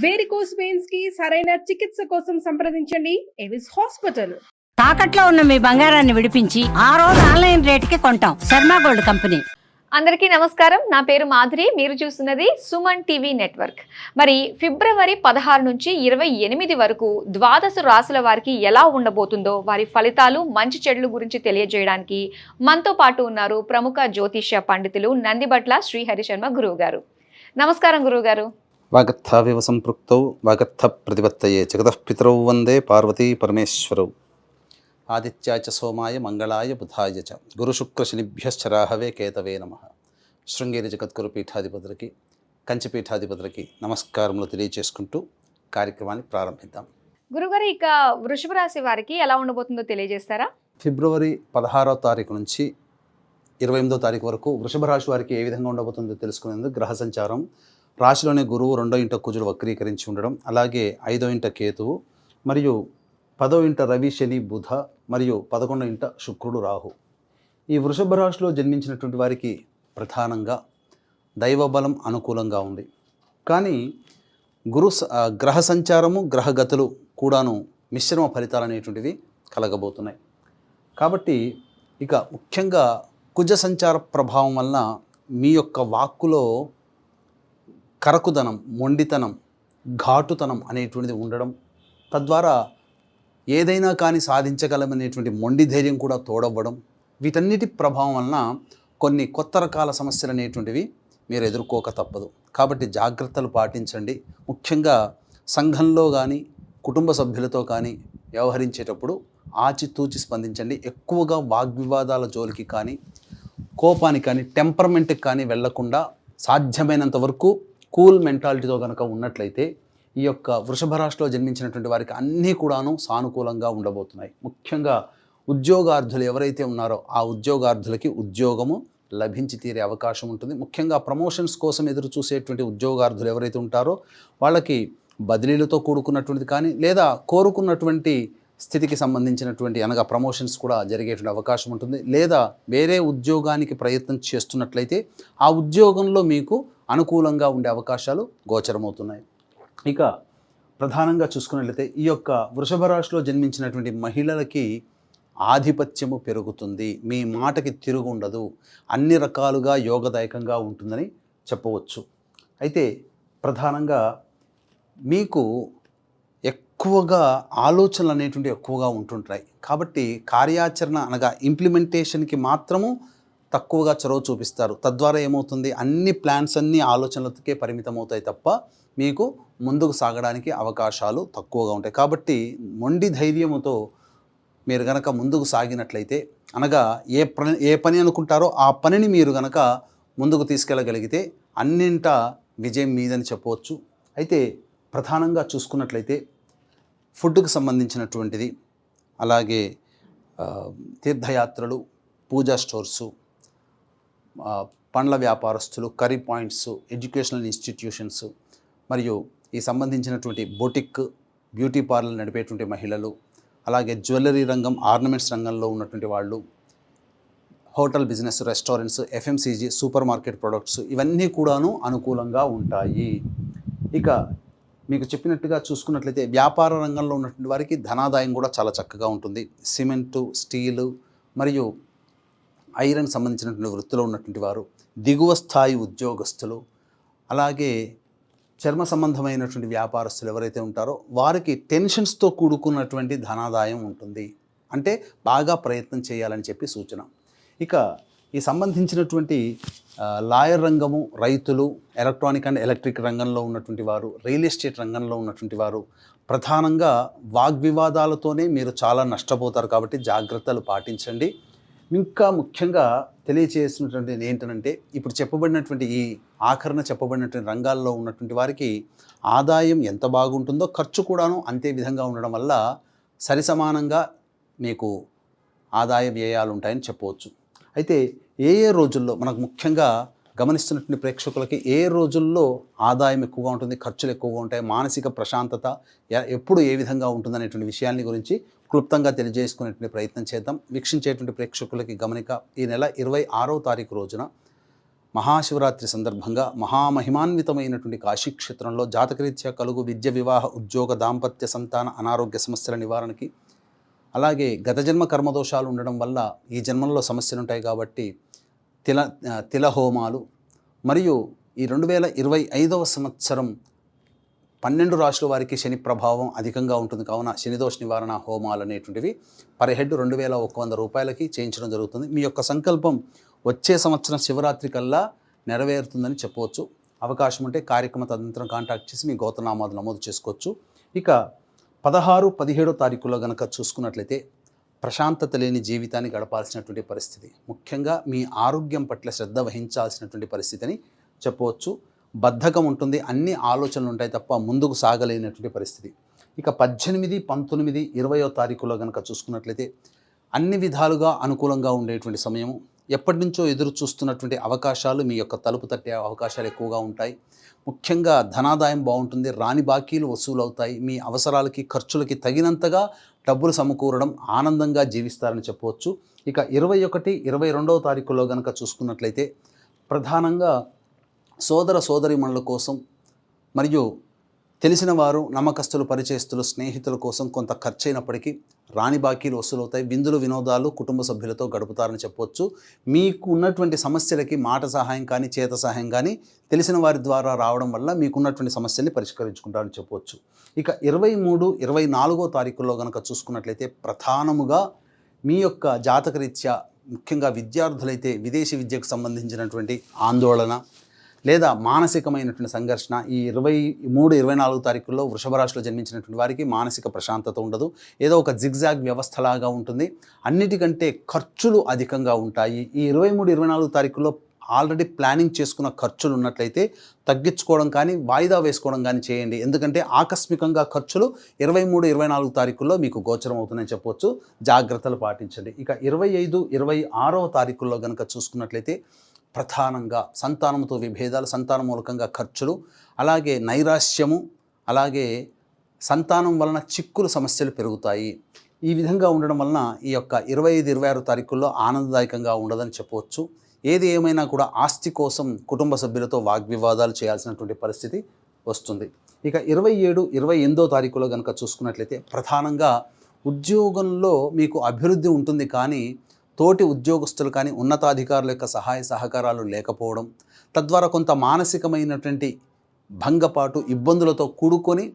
Varicose veins కి సరైన చికిత్స కోసం సంప్రదించండి ఎవిస్ హాస్పిటల్. తాకట్లో ఉన్న మీ బంగారాన్ని విడిపించి ఆ రోజు ఆన్లైన్ రేటుకి కొంటాం. Sharma gold company. అందరికీ నమస్కారం. నా పేరు మాధురి. మీరు చూస్తున్నది సుమన్ టీవీ నెట్వర్క్. మరి ఫిబ్రవరి 16 నుంచి 28 వరకు ద్వాదశ రాశుల వారికి ఎలా ఉండబోతుందో, వారి ఫలితాలు మంచి చెడుల గురించి తెలియజేయడానికి మనతో పాటు ఉన్నారు ప్రముఖ జ్యోతిష్య పండితులు నందిబట్ల శ్రీహరి శర్మ గురువు గారు. నమస్కారం గురువు గారు. వాగర్థావివ సంపృక్తౌ వాగర్థ ప్రతిపత్తయే జగతః పితరౌ వందే పార్వతీ పరమేశ్వరౌ. ఆదిత్యాయ చ సోమాయ మంగళాయ బుధాయ చ గురుశుక్రశనిభ్యశ్చ రాహవే కేతవే నమః. శృంగేరి జగద్గురు పీఠాధిపతులకి, కంచి పీఠాధిపతులకి నమస్కారములు తెలియజేసుకుంటూ కార్యక్రమాన్ని ప్రారంభిద్దాం. గురుగారు, ఇక వృషభ రాశి వారికి ఎలా ఉండబోతుందో తెలియజేస్తారా? ఫిబ్రవరి 16వ తారీఖు నుంచి 28వ తారీఖు వరకు వృషభ రాశి వారికి ఏ విధంగా ఉండబోతుందో తెలుసుకునేందుకు గ్రహ సంచారం, రాశిలోనే గురువు, 2వ ఇంట కుజుడు వక్రీకరించి ఉండడం, అలాగే 5వ ఇంట కేతువు, మరియు 10వ ఇంట రవి, శని, బుధ, మరియు 11వ ఇంట శుక్రుడు, రాహు. ఈ వృషభ రాశిలో జన్మించినటువంటి వారికి ప్రధానంగా దైవబలం అనుకూలంగా ఉంది. కానీ గ్రహ సంచారము, గ్రహగతులు కూడాను మిశ్రమ ఫలితాలు అనేటువంటివి కలగబోతున్నాయి. కాబట్టి ఇక ముఖ్యంగా కుజ సంచార ప్రభావం వలన మీ యొక్క వాక్కులో కరకుదనం, మొండితనం, ఘాటుతనం అనేటువంటిది ఉండడం, తద్వారా ఏదైనా కానీ సాధించగలమనేటువంటి మొండి ధైర్యం కూడా తోడవ్వడం, వీటన్నిటి ప్రభావం వలన కొన్ని కొత్త రకాల సమస్యలు అనేటువంటివి మీరు ఎదుర్కోక తప్పదు. కాబట్టి జాగ్రత్తలు పాటించండి. ముఖ్యంగా సంఘంలో కానీ కుటుంబ సభ్యులతో కానీ వ్యవహరించేటప్పుడు ఆచితూచి స్పందించండి. ఎక్కువగా వాగ్వివాదాల జోలికి కానీ, కోపానికి కానీ, టెంపర్మెంట్కి కానీ వెళ్లకుండా సాధ్యమైనంత వరకు కూల్ మెంటాలిటీతో కనుక ఉన్నట్లయితే ఈ యొక్క వృషభ రాశిలో జన్మించినటువంటి వారికి అన్నీ కూడాను సానుకూలంగా ఉండబోతున్నాయి. ముఖ్యంగా ఉద్యోగార్థులు ఎవరైతే ఉన్నారో ఆ ఉద్యోగార్థులకి ఉద్యోగము లభించి తీరే అవకాశం ఉంటుంది. ముఖ్యంగా ప్రమోషన్స్ కోసం ఎదురు చూసేటువంటి ఉద్యోగార్థులు ఎవరైతే ఉంటారో వాళ్ళకి బదిలీలతో కూడుకున్నటువంటిది కానీ, లేదా కోరుకున్నటువంటి స్థితికి సంబంధించినటువంటి అనగా ప్రమోషన్స్ కూడా జరిగేటువంటి అవకాశం ఉంటుంది. లేదా వేరే ఉద్యోగానికి ప్రయత్నం చేస్తున్నట్లయితే ఆ ఉద్యోగంలో మీకు అనుకూలంగా ఉండే అవకాశాలు గోచరమవుతున్నాయి. ఇక ప్రధానంగా చూసుకున్నట్లయితే ఈ యొక్క వృషభ రాశిలో జన్మించినటువంటి మహిళలకి ఆధిపత్యము పెరుగుతుంది. మీ మాటకి తిరుగు ఉండదు. అన్ని రకాలుగా యోగదాయకంగా ఉంటుందని చెప్పవచ్చు. అయితే ప్రధానంగా మీకు ఎక్కువగా ఆలోచనలు అనేటువంటి ఎక్కువగా ఉంటుంటాయి. కాబట్టి కార్యాచరణ అనగా ఇంప్లిమెంటేషన్కి మాత్రము తక్కువగా చొరవ చూపిస్తారు. తద్వారా ఏమవుతుంది, అన్ని ప్లాన్స్ అన్ని ఆలోచనలకే పరిమితం అవుతాయి తప్ప మీకు ముందుకు సాగడానికి అవకాశాలు తక్కువగా ఉంటాయి. కాబట్టి మొండి ధైర్యముతో మీరు గనక ముందుకు సాగినట్లయితే, అనగా ఏ పని అనుకుంటారో ఆ పనిని మీరు గనక ముందుకు తీసుకెళ్ళగలిగితే అన్నింట విజయం మీదని చెప్పవచ్చు. అయితే ప్రధానంగా చూసుకున్నట్లయితే ఫుడ్కు సంబంధించినటువంటిది, అలాగే తీర్థయాత్రలు, పూజా స్టోర్సు, పండ్ల వ్యాపారస్తులు, కర్రీ పాయింట్స్, ఎడ్యుకేషనల్ ఇన్స్టిట్యూషన్స్, మరియు ఈ సంబంధించినటువంటి బొటిక్, బ్యూటీ పార్లర్ నడిపేటువంటి మహిళలు, అలాగే జ్యువెలరీ రంగం, ఆర్నమెంట్స్ రంగంలో ఉన్నటువంటి వాళ్ళు, hotel business, restaurants, FMCG, super market products, ఇవన్నీ కూడాను అనుకూలంగా ఉంటాయి. ఇక మీకు చెప్పినట్టుగా చూసుకున్నట్లయితే వ్యాపార రంగంలో ఉన్నటువంటి వారికి ధనాదాయం కూడా చాలా చక్కగా ఉంటుంది. సిమెంటు, స్టీలు మరియు ఐరన్ సంబంధించినటువంటి వృత్తిలో ఉన్నటువంటి వారు, దిగువ స్థాయి ఉద్యోగస్తులు, అలాగే చర్మ సంబంధమైనటువంటి వ్యాపారస్తులు ఎవరైతే ఉంటారో వారికి టెన్షన్స్తో కూడుకున్నటువంటి ధనాదాయం ఉంటుంది. అంటే బాగా ప్రయత్నం చేయాలని చెప్పి సూచన. ఇక ఈ సంబంధించినటువంటి లాయర్ రంగము, రైతులు, ఎలక్ట్రానిక్ అండ్ ఎలక్ట్రిక్ రంగంలో ఉన్నటువంటి వారు, రియల్ ఎస్టేట్ రంగంలో ఉన్నటువంటి వారు, ప్రధానంగా వాగ్వివాదాలతోనే మీరు చాలా నష్టపోతారు. కాబట్టి జాగ్రత్తలు పాటించండి. ఇంకా ముఖ్యంగా తెలియచేసినటువంటి ఏంటంటే, ఇప్పుడు చెప్పబడినటువంటి ఈ ఆఖరణ చెప్పబడినటువంటి రంగాల్లో ఉన్నటువంటి వారికి ఆదాయం ఎంత బాగుంటుందో ఖర్చు కూడాను అంతే విధంగా ఉండడం వల్ల సరిసమానంగా మీకు ఆదాయ వ్యయాలు ఉంటాయని చెప్పవచ్చు. అయితే ఏ రోజుల్లో మనకు ముఖ్యంగా గమనిస్తున్నటువంటి ప్రేక్షకులకి ఏ రోజుల్లో ఆదాయం ఎక్కువగా ఉంటుంది, ఖర్చులు ఎక్కువగా ఉంటాయి, మానసిక ప్రశాంతత ఎప్పుడు ఏ విధంగా ఉంటుందనేటువంటి విషయాన్ని గురించి క్లుప్తంగా తెలియజేసుకునేటువంటి ప్రయత్నం చేద్దాం. వీక్షించేటువంటి ప్రేక్షకులకి గమనిక, ఈ నెల 26వ తారీఖు రోజున మహాశివరాత్రి సందర్భంగా మహామహిమాన్వితమైనటువంటి కాశీక్షేత్రంలో జాతకరీత్యా కలుగు విద్య, వివాహ, ఉద్యోగ, దాంపత్య, సంతాన, అనారోగ్య సమస్యల నివారణకి, అలాగే గత జన్మ కర్మదోషాలు ఉండడం వల్ల ఈ జన్మల్లో సమస్యలు ఉంటాయి కాబట్టి తిల హోమాలు, మరియు ఈ 2025వ సంవత్సరం 12 రాశుల వారికి శని ప్రభావం అధికంగా ఉంటుంది కావున శనిదోష నివారణ హోమాలు అనేటువంటివి పర్ హెడ్ 2100 రూపాయలకి చేయించడం జరుగుతుంది. మీ యొక్క సంకల్పం వచ్చే సంవత్సరం శివరాత్రి కల్లా నెరవేరుతుందని చెప్పవచ్చు. అవకాశం ఉంటే కార్యక్రమ తదనంతరం కాంటాక్ట్ చేసి మీ గోత్రనామాలు నమోదు చేసుకోవచ్చు. ఇక 16, 17 తారీఖులో కనుక చూసుకున్నట్లయితే ప్రశాంతత లేని జీవితాన్ని గడపాల్సినటువంటి పరిస్థితి, ముఖ్యంగా మీ ఆరోగ్యం పట్ల శ్రద్ధ వహించాల్సినటువంటి పరిస్థితిని చెప్పవచ్చు. బద్ధకం ఉంటుంది, అన్ని ఆలోచనలు ఉంటాయి తప్ప ముందుకు సాగలేనటువంటి పరిస్థితి. ఇక 18, 19, 20వ తారీఖులో కనుక చూసుకున్నట్లయితే అన్ని విధాలుగా అనుకూలంగా ఉండేటువంటి సమయము. ఎప్పటి నుంచో ఎదురు చూస్తున్నటువంటి అవకాశాలు మీ యొక్క తలుపు తట్టే అవకాశాలు ఎక్కువగా ఉంటాయి. ముఖ్యంగా ధనాదాయం బాగుంటుంది, రాని బాకీలు వసూలు అవుతాయి, మీ అవసరాలకి ఖర్చులకి తగినంతగా డబ్బులు సమకూరడం, ఆనందంగా జీవిస్తారని చెప్పవచ్చు. ఇక 21, 22వ తారీఖులో కనుక చూసుకున్నట్లయితే ప్రధానంగా సోదర సోదరీమణుల కోసం మరియు తెలిసిన వారు, నమ్మకస్తులు, పరిచయస్తులు, స్నేహితుల కోసం కొంత ఖర్చు అయినప్పటికీ రాని బాకీలు వసూలవుతాయి. విందులు, వినోదాలు కుటుంబ సభ్యులతో గడుపుతారని చెప్పవచ్చు. మీకు ఉన్నటువంటి సమస్యలకి మాట సహాయం కానీ, చేత సహాయం కానీ తెలిసిన వారి ద్వారా రావడం వల్ల మీకున్నటువంటి సమస్యల్ని పరిష్కరించుకుంటారని చెప్పవచ్చు. ఇక 23, 24వ తారీఖుల్లో కనుక చూసుకున్నట్లయితే ప్రధానముగా మీ యొక్క జాతకరీత్యా, ముఖ్యంగా విద్యార్థులైతే విదేశీ విద్యకు సంబంధించినటువంటి ఆందోళన లేదా మానసికమైనటువంటి సంఘర్షణ, ఈ 23, 24 తారీఖుల్లో వృషభ రాశిలో జన్మించినటువంటి వారికి మానసిక ప్రశాంతత ఉండదు. ఏదో ఒక జిగ్జాగ్ వ్యవస్థలాగా ఉంటుంది. అన్నిటికంటే ఖర్చులు అధికంగా ఉంటాయి. ఈ 23, 24 తారీఖుల్లో ఆల్రెడీ ప్లానింగ్ చేసుకున్న ఖర్చులు ఉన్నట్లయితే తగ్గించుకోవడం కానీ, వాయిదా వేసుకోవడం కానీ చేయండి. ఎందుకంటే ఆకస్మికంగా ఖర్చులు 23, 24 తారీఖుల్లో మీకు గోచరం అవుతుందని చెప్పవచ్చు. జాగ్రత్తలు పాటించండి. ఇక 25, 26వ తారీఖుల్లో కనుక చూసుకున్నట్లయితే ప్రధానంగా సంతానంతో విభేదాలు, సంతానం మూలకంగా ఖర్చులు, అలాగే నైరాశ్యము, అలాగే సంతానం వలన చిక్కులు, సమస్యలు పెరుగుతాయి. ఈ విధంగా ఉండడం వలన ఈ యొక్క 25, 26 తారీఖుల్లో ఆనందదాయకంగా ఉండదని చెప్పవచ్చు. ఏది ఏమైనా కూడా ఆస్తి కోసం కుటుంబ సభ్యులతో వాగ్వివాదాలు చేయాల్సినటువంటి పరిస్థితి వస్తుంది. ఇక 27, 28వ తారీఖులో కనుక చూసుకున్నట్లయితే ప్రధానంగా ఉద్యోగంలో మీకు అభివృద్ధి ఉంటుంది కానీ తోటి ఉద్యోగస్తులు కానీ ఉన్నతాధికారుల యొక్క సహాయ సహకారాలు లేకపోవడం, తద్వారా కొంత మానసికమైనటువంటి భంగపాటు, ఇబ్బందులతో కూడుకొని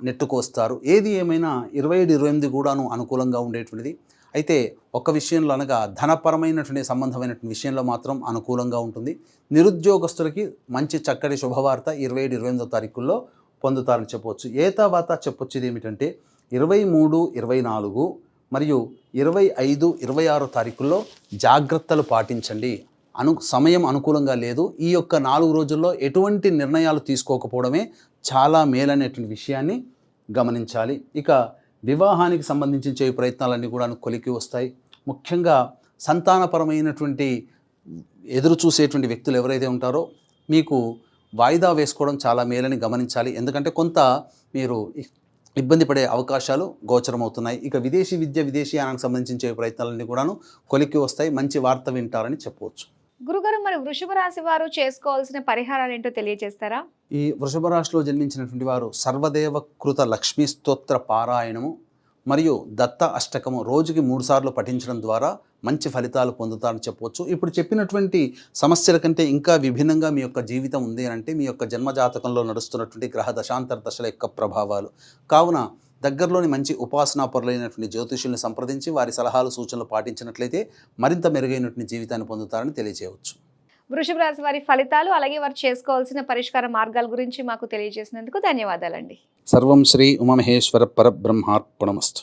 నెట్టుకొస్తారు. ఏది ఏమైనా 27, 28 కూడాను అనుకూలంగా ఉండేటువంటిది. అయితే ఒక విషయంలో అనగా ధనపరమైనటువంటి సంబంధమైనటువంటి విషయంలో మాత్రం అనుకూలంగా ఉంటుంది. నిరుద్యోగస్తులకి మంచి చక్కటి శుభవార్త 27, 28వ తారీఖుల్లో పొందుతారని చెప్పవచ్చు. ఏతావాత చెప్పొచ్చేది ఏమిటంటే 23, 24 మరియు 25, 26 తారీఖుల్లో జాగ్రత్తలు పాటించండి. సమయం అనుకూలంగా లేదు. ఈ యొక్క 4 రోజుల్లో ఎటువంటి నిర్ణయాలు తీసుకోకపోవడమే చాలా మేలనేటువంటి విషయాన్ని గమనించాలి. ఇక వివాహానికి సంబంధించి ప్రయత్నాలన్నీ కూడా కొలికి వస్తాయి. ముఖ్యంగా సంతానపరమైనటువంటి ఎదురు చూసేటువంటి వ్యక్తులు ఎవరైతే ఉంటారో మీకు వాయిదా వేసుకోవడం చాలా మేలని గమనించాలి. ఎందుకంటే కొంత మీరు ఇబ్బంది పడే అవకాశాలు గోచరమవుతున్నాయి. ఇక విదేశీ విద్య, విదేశీయానానికి సంబంధించే ప్రయత్నాలన్నీ కూడాను కొలిక్కి వస్తాయి. మంచి వార్త వింటారని చెప్పవచ్చు. గురుగారు, మరి వృషభ రాశి వారు చేసుకోవాల్సిన పరిహారాలు ఏంటో తెలియజేస్తారా? ఈ వృషభ రాశిలో జన్మించినటువంటి వారు సర్వదేవకృత లక్ష్మీ స్తోత్ర పారాయణము మరియు దత్త అష్టకము రోజుకి 3 సార్లు పఠించడం ద్వారా మంచి ఫలితాలు పొందుతారని చెప్పవచ్చు. ఇప్పుడు చెప్పినటువంటి సమస్యల కంటే ఇంకా విభిన్నంగా మీ యొక్క జీవితం ఉంది అని అంటే మీ యొక్క జన్మజాతకంలో నడుస్తున్నటువంటి గ్రహ దశాంతర దశల యొక్క ప్రభావాలు. కావున దగ్గరలోని మంచి ఉపాసనా పరులైనటువంటి జ్యోతిషుల్ని సంప్రదించి వారి సలహాలు, సూచనలు పాటించినట్లయితే మరింత మెరుగైనటువంటి జీవితాన్ని పొందుతారని తెలియజేయవచ్చు. వృషభ రాశి వారి ఫలితాలు, అలాగే వారు చేసుకోవాల్సిన పరిష్కార మార్గాల గురించి మాకు తెలియజేసినందుకు ధన్యవాదాలండి. సర్వం శ్రీ ఉమామహేశ్వర పరబ్రహ్మార్పణమస్తు.